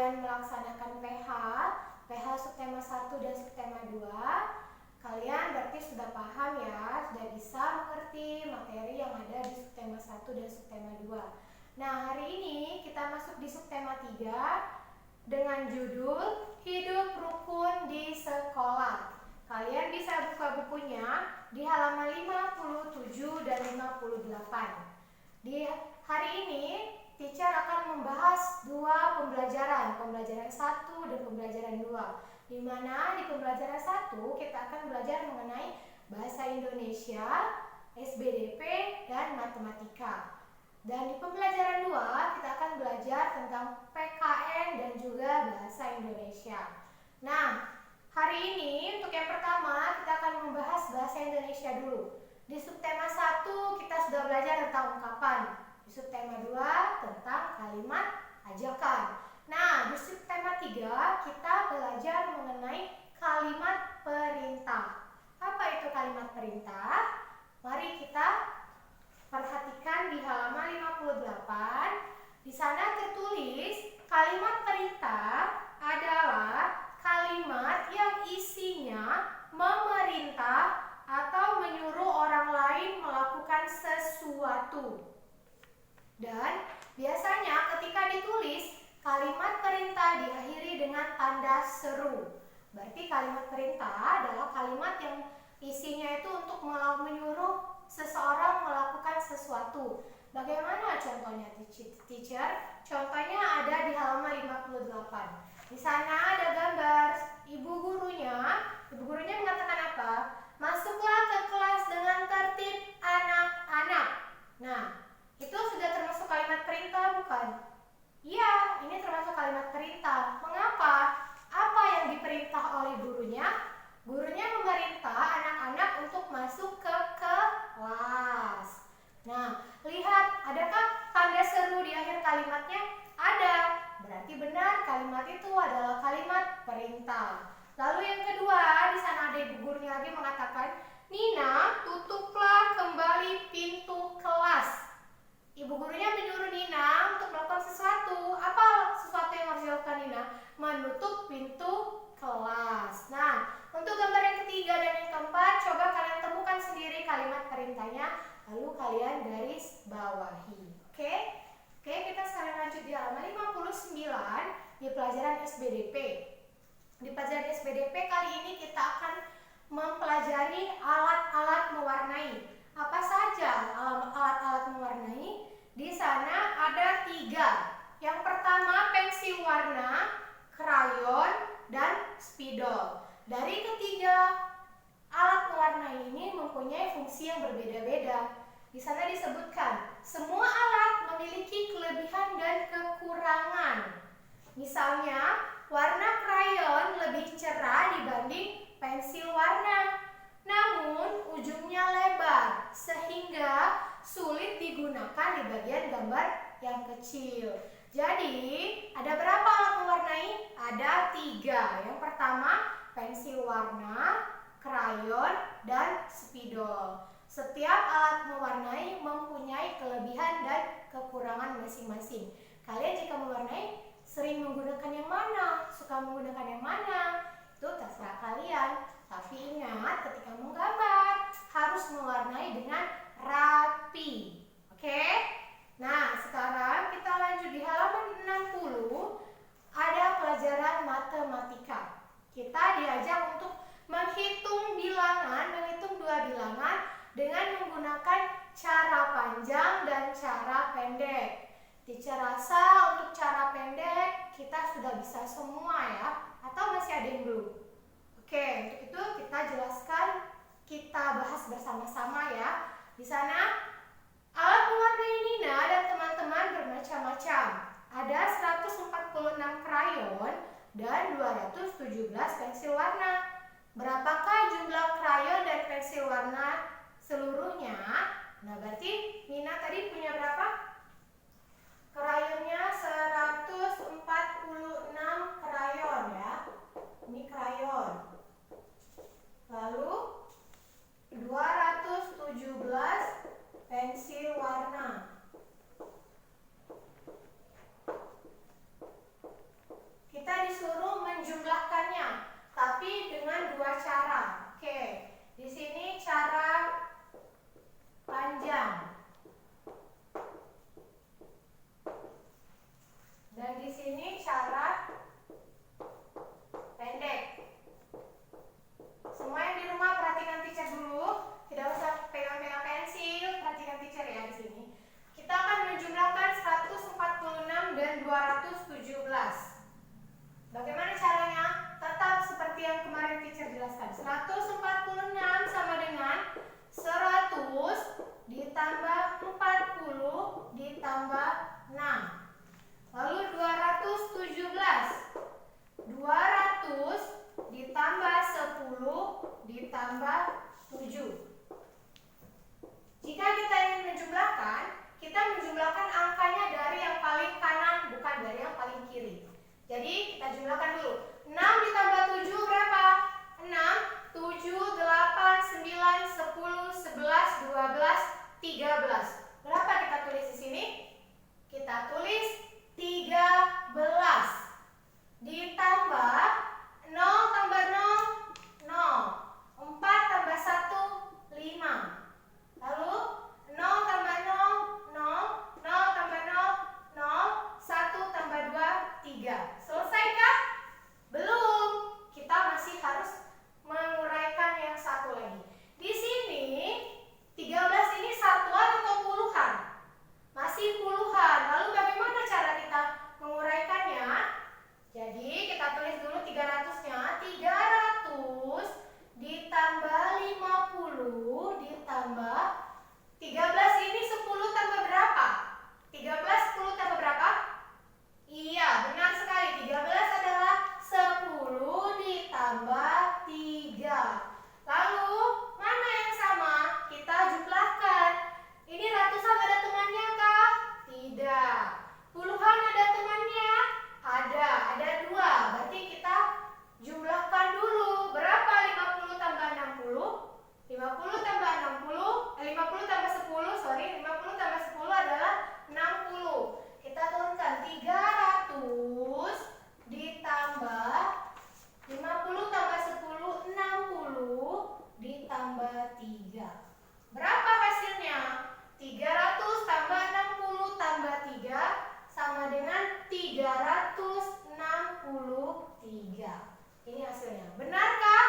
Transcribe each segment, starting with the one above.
kalian melaksanakan PH subtema 1 dan subtema 2, kalian berarti sudah paham ya, sudah bisa mengerti materi yang ada di subtema 1 dan subtema 2. Nah, hari ini kita masuk di subtema 3 dengan judul Hidup Rukun di Sekolah. Kalian bisa buka bukunya di halaman 57 dan 58. Di hari ini, teacher akan membahas dua pembelajaran 1 dan pembelajaran 2. Di mana di pembelajaran 1 kita akan belajar mengenai bahasa Indonesia, SBDP, dan matematika. Dan di pembelajaran 2 kita akan belajar tentang PKN dan juga bahasa Indonesia. Nah, hari ini untuk yang pertama kita akan membahas bahasa Indonesia dulu. Di subtema 1 kita sudah belajar tentang ungkapan. Di subtema 2 tentang kalimat ajakan. Nah, di subtema 3 kita belajar mengenai kalimat perintah. Apa itu kalimat perintah? Mari kita perhatikan di halaman 58. Di sana tertulis kalimat perintah adalah kalimat yang isinya memerintah atau menyuruh orang lain melakukan sesuatu. Dan biasanya ketika ditulis, kalimat perintah diakhiri dengan tanda seru. Berarti kalimat perintah adalah kalimat yang isinya itu untuk menyuruh seseorang melakukan sesuatu. Bagaimana contohnya, teacher? Contohnya ada di halaman 58. Di sana ada gambar ibu gurunya. Ibu gurunya mengatakan apa? Masuklah ke kelas dengan tertib anak-anak. Nah, itu sudah termasuk kalimat perintah bukan? Iya, ini termasuk kalimat perintah. Mengapa? Apa yang diperintah oleh gurunya? Gurunya memerintah anak-anak untuk masuk ke kelas. Nah, lihat, adakah tanda seru di akhir kalimatnya? Ada. Berarti benar kalimat itu adalah kalimat perintah. Lalu yang kedua, di sana ada ibu gurunya lagi mengatakan, Nina, tutuplah kembali pintu kelas. Ibu gurunya menyuruh Nina untuk melakukan sesuatu. Apa sesuatu yang harus dilakukan Nina? Menutup pintu kelas. Nah, untuk gambar yang ketiga dan yang keempat, coba kalian temukan sendiri kalimat perintahnya, lalu kalian garis bawahi. Oke, kita sekarang lanjut di halaman 59 di pelajaran SBDP. Di pelajaran SBDP kali ini kita akan mempelajari alat-alat mewarnai. Apa saja alat-alat mewarnai? Di sana ada 3. Yang pertama pensil warna, krayon, dan spidol. Dari ketiga alat mewarnai ini mempunyai fungsi yang berbeda-beda. Di sana disebutkan semua alat memiliki kelebihan dan kekurangan. Misalnya, warna krayon lebih cerah dibanding pensil warna. Namun, ujungnya lebar sehingga sulit digunakan di bagian gambar yang kecil. Jadi, ada berapa alat mewarnai? Ada 3. Yang pertama, pensil warna, krayon, dan spidol. Setiap alat mewarnai mempunyai kelebihan dan kekurangan masing-masing. Kalian jika mewarnai, sering menggunakan yang mana? Suka menggunakan yang mana? Itu terserah kalian. Tapi ingat, ketika menggambar harus mewarnai dengan rapi. Oke? Nah, sekarang kita lanjut di halaman 60. Ada pelajaran matematika. Kita diajak untuk menghitung bilangan, menghitung 2 bilangan dengan menggunakan cara panjang dan cara pendek. Teacher rasa untuk cara pendek kita sudah bisa semua ya, atau masih ada yang belum? Oke, untuk itu kita jelaskan, kita bahas bersama-sama ya. Di sana alat mewarnai Nina dan teman-teman bermacam-macam. Ada 146 krayon dan 217 pensil warna. Berapakah jumlah krayon dan pensil warna seluruhnya? Nah, berarti Nina tadi punya berapa? Krayonnya 146 krayon ya. Ini krayon. Lalu 217 pensil warna. 217. Bagaimana caranya? Tetap seperti yang kemarin teacher jelaskan. 146 sama dengan 100 ditambah 40 ditambah 6. Lalu 217. 200 ditambah 10 ditambah 7. Jika kita ingin menjumlahkan, kita menjumlahkan angkanya dari yang paling kanan, bukan dari yang paling kiri. Jadi kita jumlahkan dulu. 6 ditambah 7 berapa? 6, 7, 8, 9, 10, 11, 12, 13. Berapa kita tulis di sini? Kita tulis 13. Ditambah 0 tambah 0, 0. 4 tambah 1, 5. Lalu 0 tambah 0, 0. 0 tambah 0, 0. 1 tambah 2, 3. Selesaikah? Belum. Kita masih harus menguraikan yang satu lagi. Di sini 13 ini satuan atau puluhan? Masih puluhan. Lalu bagaimana cara kita menguraikannya? Jadi kita tulis dulu 300-nya. 300 ditambah 50 ditambah 13 ini 10 tambah berapa? 13 10 tambah berapa? Iya, benar sekali. 13 adalah 10 ditambah 3. Lalu, mana yang sama? Kita jumlahkan. Ini ratusan ada temannya kah? Tidak. Puluhan ada temannya? Ada 2. Berarti kita jumlahkan dulu. Berapa 50 tambah 60? 50 tambah 60, 50 tambah 10, 50 tambah 10 adalah 60. Kita turunkan 300 ditambah 50 tambah 10, 60 ditambah 3. Berapa hasilnya? 300 tambah 60 tambah 3 sama dengan 363. Ini hasilnya. Benarkah?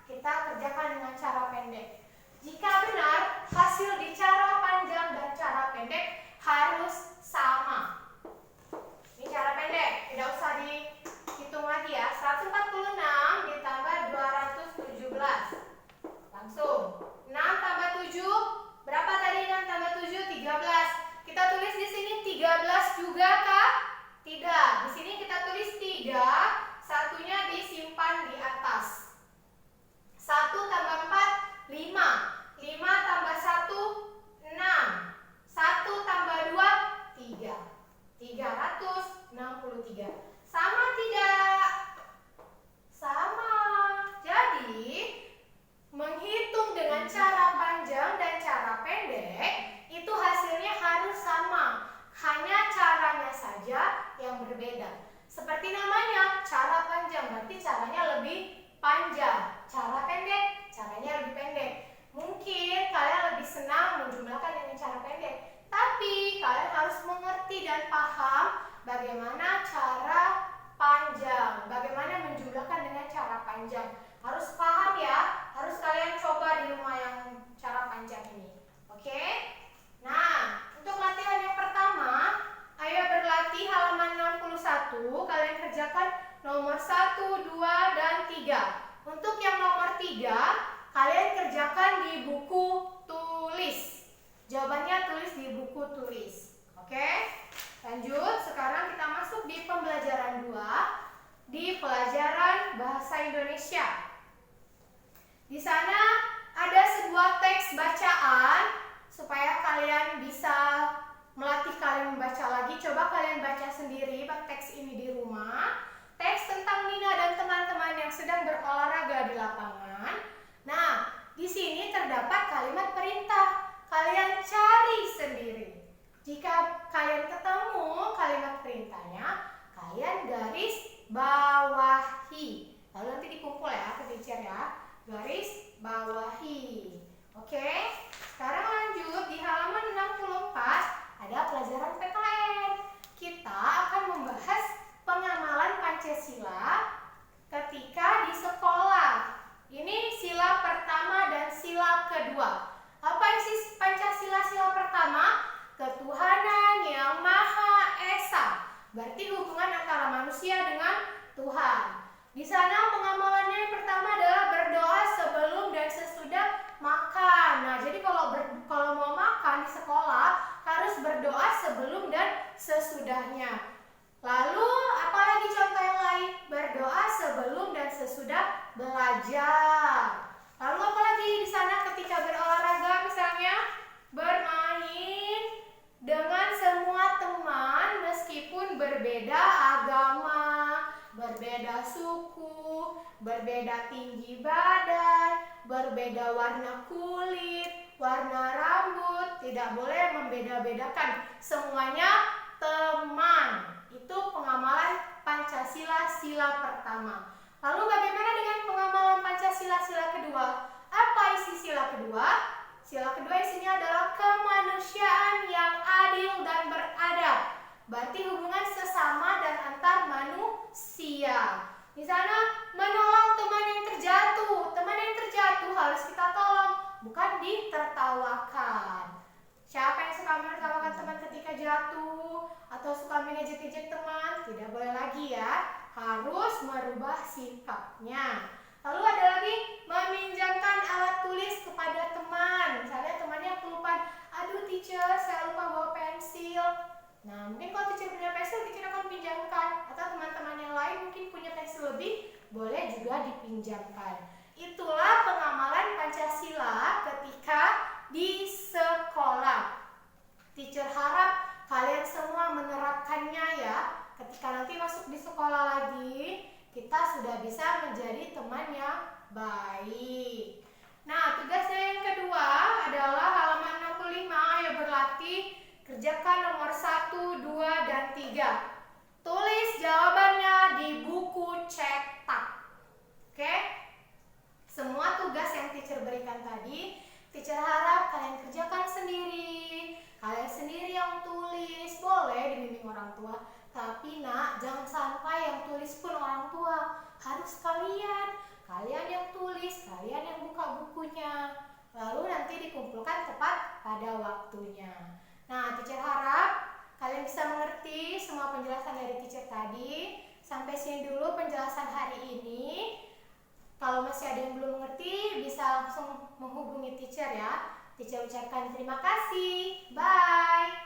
Kita kerjakan dengan cara pendek. Jika benar, hasil di cara panjang dan cara pendek harus sama. Ini cara pendek, tidak usah dihitung lagi ya. 146 ditambah 217. Langsung. 6 tambah 7, berapa tadi 6 tambah 7? 13. Kita tulis di sini 13 juga kah? Tidak. Di sini kita tulis 3, satunya disimpan di atas. 1 tambah 4, 5. 5 tambah 1, 6. 1 tambah 2, 3. 363. Sama tidak? Sama. Jadi, menghitung dengan cara panjang dan cara pendek, itu hasilnya harus sama. Hanya caranya saja yang berbeda. Seperti namanya, cara panjang berarti caranya lebih panjang. Cara pendek, caranya lebih pendek. Mungkin kalian lebih senang menjumlahkan dengan cara pendek, tapi kalian harus mengerti dan paham bagaimana cara panjang, bagaimana menjumlahkan dengan cara panjang. Harus paham ya, harus kalian coba di rumah yang cara panjang ini. Oke? Nah, untuk latihan yang pertama, ayo berlatih halaman 61. Kalian kerjakan nomor 1, 2, dan 3. Untuk yang nomor 3, kalian kerjakan di buku tulis. Jawabannya tulis di buku tulis. Oke? Lanjut, sekarang kita masuk di pembelajaran 2, di pelajaran Bahasa Indonesia. Di sana ada sebuah teks bacaan supaya kalian bisa melatih kalian membaca lagi. Coba kalian baca sendiri teks ini di rumah. Teks tentang Nina dan teman-teman yang sedang berolahraga di lapangan. Nah, di sini terdapat kalimat perintah. Kalian cari sendiri. Jika kalian ketemu kalimat perintahnya, kalian garis bawahi. Lalu nanti dikumpul ya ke teacher ya. Garis bawahi. Oke? Sekarang lanjut di halaman 64 ada pelajaran PKN. Kita akan membahas pengamalan Pancasila ketika di sekolah. Ini sila pertama dan sila kedua. Apa isi Pancasila sila pertama? Ketuhanan yang Maha Berarti hubungan antara manusia dengan Tuhan. Di sana pengamalannya yang pertama adalah berdoa sebelum dan sesudah makan. Nah, jadi kalau mau makan di sekolah harus berdoa sebelum dan sesudahnya. Lalu apalagi contoh yang lain? Berdoa sebelum dan sesudah belajar. Lalu apalagi di sana ketika berolahraga, misalnya bermain dengan semua teman meskipun berbeda agama, berbeda suku, berbeda tinggi badan, berbeda warna kulit, warna rambut, tidak boleh membeda-bedakan. Semuanya teman. Itu pengamalan Pancasila sila pertama. Lalu bagaimana dengan pengamalan Pancasila sila kedua? Apa isi sila kedua? Sila kedua isinya adalah kemanusiaan yang adil dan beradab. Berarti hubungan sesama dan antar manusia. Di sana menolong teman yang terjatuh. Teman yang terjatuh harus kita tolong, bukan ditertawakan. Siapa yang suka menertawakan teman ketika jatuh atau suka mengejek-ejek teman, tidak boleh lagi ya. Harus merubah sikapnya. Lalu ada lagi meminjamkan alat tulis kepada teman. Misalnya temannya kelupaan, aduh teacher, saya lupa bawa pensil. Nah, mungkin kalau teacher punya pensil, teacher akan pinjamkan. Atau teman-teman yang lain mungkin punya pensil lebih, boleh juga dipinjamkan. Itulah pengamalan Pancasila ketika di sekolah. Teacher harap kalian semua menerapkannya ya. Ketika nanti masuk di sekolah lagi, kita sudah bisa menjadi teman yang baik. Nah, tugasnya yang kedua adalah halaman 65. Ayo berlatih, kerjakan nomor 1, 2, dan 3. Tulis jawabannya di buku cetak. Oke? Semua tugas yang teacher berikan tadi, teacher harap kalian kerjakan sendiri. Kalian sendiri yang tulis, boleh dibimbing orang tua. Tapi nak, jangan sampai yang tulis pun orang tua. Harus kalian yang tulis, kalian yang buka bukunya. Lalu nanti dikumpulkan tepat pada waktunya. Nah, teacher harap kalian bisa mengerti semua penjelasan dari teacher tadi. Sampai sini dulu penjelasan hari ini. Kalau masih ada yang belum mengerti, bisa langsung menghubungi teacher ya. Teacher ucapkan terima kasih. Bye.